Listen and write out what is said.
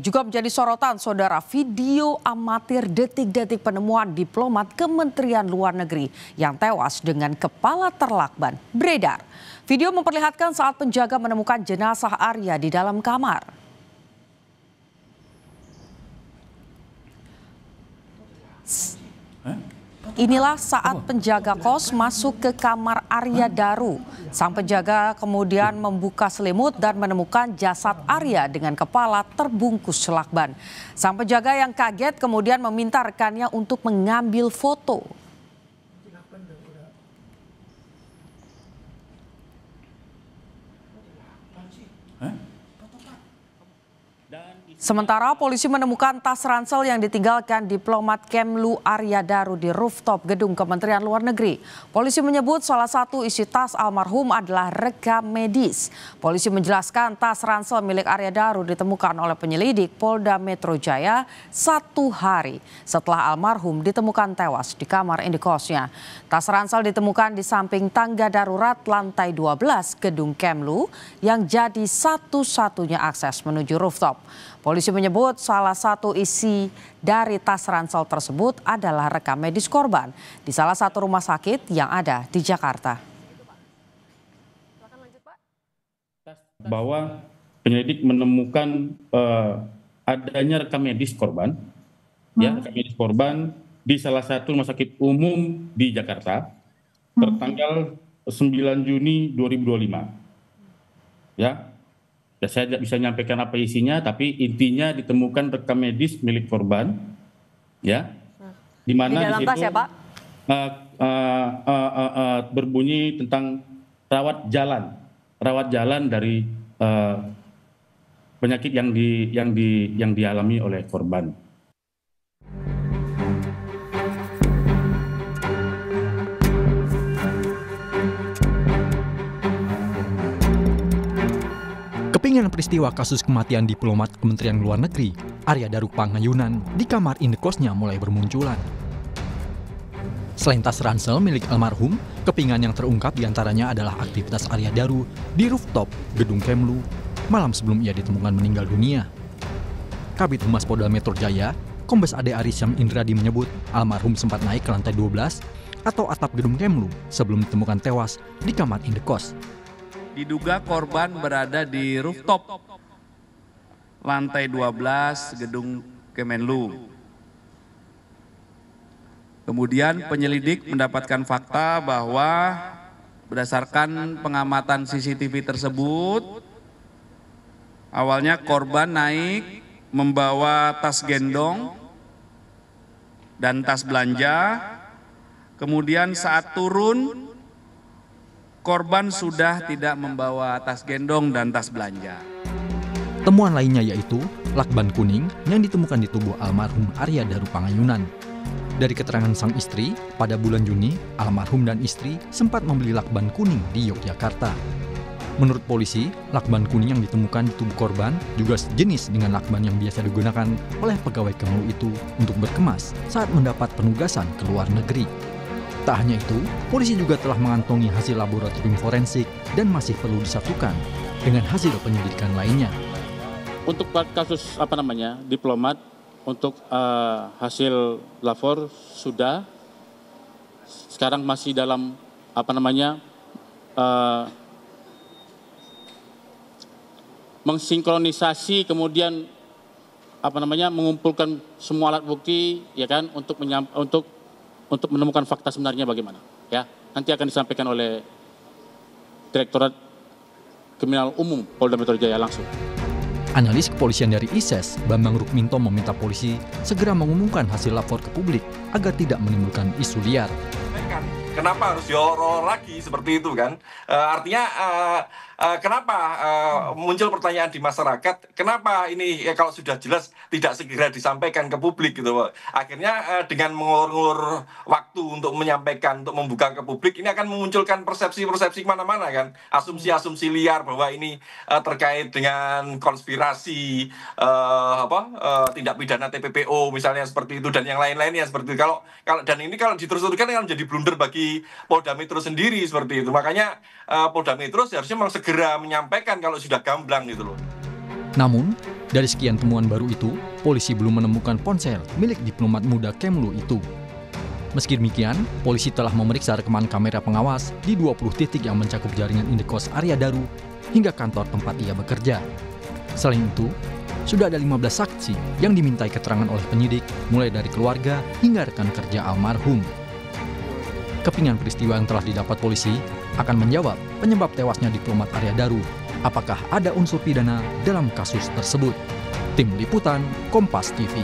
juga menjadi sorotan saudara video amatir detik-detik penemuan diplomat Kementerian Luar Negeri yang tewas dengan kepala terlakban beredar. Video memperlihatkan saat penjaga menemukan jenazah Arya di dalam kamar. Inilah saat penjaga kos masuk ke kamar Arya Daru. Sang penjaga kemudian membuka selimut dan menemukan jasad Arya dengan kepala terbungkus lakban. Sang penjaga yang kaget kemudian meminta rekannya untuk mengambil foto. Sementara polisi menemukan tas ransel yang ditinggalkan diplomat Kemlu Arya Daru di rooftop gedung Kementerian Luar Negeri. Polisi menyebut salah satu isi tas almarhum adalah rekam medis. Polisi menjelaskan tas ransel milik Arya Daru ditemukan oleh penyelidik Polda Metro Jaya 1 hari setelah almarhum ditemukan tewas di kamar indekosnya. Tas ransel ditemukan di samping tangga darurat lantai 12 gedung Kemlu yang jadi satu-satunya akses menuju rooftop. Polisi menyebut salah satu isi dari tas ransel tersebut adalah rekam medis korban di salah satu rumah sakit yang ada di Jakarta. Bahwa penyelidik menemukan adanya rekam medis korban, ya rekam medis korban di salah satu rumah sakit umum di Jakarta tertanggal 9 Juni 2025. Ya. Saya tidak bisa menyampaikan apa isinya, tapi intinya ditemukan rekam medis milik korban, ya, di mana di situ ya, berbunyi tentang rawat jalan dari penyakit yang dialami oleh korban. Kepingan peristiwa kasus kematian diplomat Kementerian Luar Negeri, Arya Daru Pangayunan, di kamar indekosnya mulai bermunculan. Selain tas ransel milik almarhum, kepingan yang terungkap diantaranya adalah aktivitas Arya Daru di rooftop gedung Kemlu malam sebelum ia ditemukan meninggal dunia. Kabid Humas Polda Metro Jaya, Kombes Ade Arisyam Indradi menyebut almarhum sempat naik ke lantai 12 atau atap gedung Kemlu sebelum ditemukan tewas di kamar indekos. Diduga korban berada di rooftop lantai 12 gedung Kemenlu. Kemudian penyelidik mendapatkan fakta bahwa berdasarkan pengamatan CCTV tersebut, awalnya korban naik membawa tas gendong dan tas belanja. Kemudian saat turun, korban sudah tidak membawa tas gendong dan tas belanja. Temuan lainnya yaitu lakban kuning yang ditemukan di tubuh almarhum Arya Daru Pangayunan. Dari keterangan sang istri, pada bulan Juni, almarhum dan istri sempat membeli lakban kuning di Yogyakarta. Menurut polisi, lakban kuning yang ditemukan di tubuh korban juga sejenis dengan lakban yang biasa digunakan oleh pegawai Kemlu itu untuk berkemas saat mendapat penugasan ke luar negeri. Tak hanya itu, polisi juga telah mengantongi hasil laboratorium forensik dan masih perlu disatukan dengan hasil penyelidikan lainnya. Untuk kasus diplomat, untuk hasil lapor sudah, sekarang masih dalam mensinkronisasi, kemudian mengumpulkan semua alat bukti, ya kan, untuk menemukan fakta sebenarnya bagaimana, ya. Nanti akan disampaikan oleh Direktorat Kriminal Umum Polda Metro Jaya langsung. Analis kepolisian dari ISES, Bambang Rukminto, meminta polisi segera mengumumkan hasil lapor ke publik agar tidak menimbulkan isu liar. Kenapa harus dioror lagi seperti itu kan? Artinya kenapa muncul pertanyaan di masyarakat, kenapa ini kalau sudah jelas tidak segera disampaikan ke publik gitu. Akhirnya dengan mengulur-ulur waktu untuk menyampaikan, untuk membuka ke publik, ini akan memunculkan persepsi-persepsi kemana-mana kan. Asumsi-asumsi liar bahwa ini terkait dengan konspirasi, tindak pidana TPPO misalnya seperti itu, dan yang lain-lainnya seperti itu. Dan ini kalau diterus-teruskan akan menjadi blunder bagi Polda Metro sendiri seperti itu. Makanya Polda Metro seharusnya memang segera menyampaikan kalau sudah gamblang gitu loh. Namun, dari sekian temuan baru itu, polisi belum menemukan ponsel milik diplomat muda Kemlu itu. Meski demikian, polisi telah memeriksa rekaman kamera pengawas di 20 titik yang mencakup jaringan indekos Arya Daru hingga kantor tempat ia bekerja. Selain itu, sudah ada 15 saksi yang dimintai keterangan oleh penyidik, mulai dari keluarga hingga rekan kerja almarhum. Kepingan peristiwa yang telah didapat polisi akan menjawab penyebab tewasnya diplomat Arya Daru. Apakah ada unsur pidana dalam kasus tersebut? Tim Liputan Kompas TV.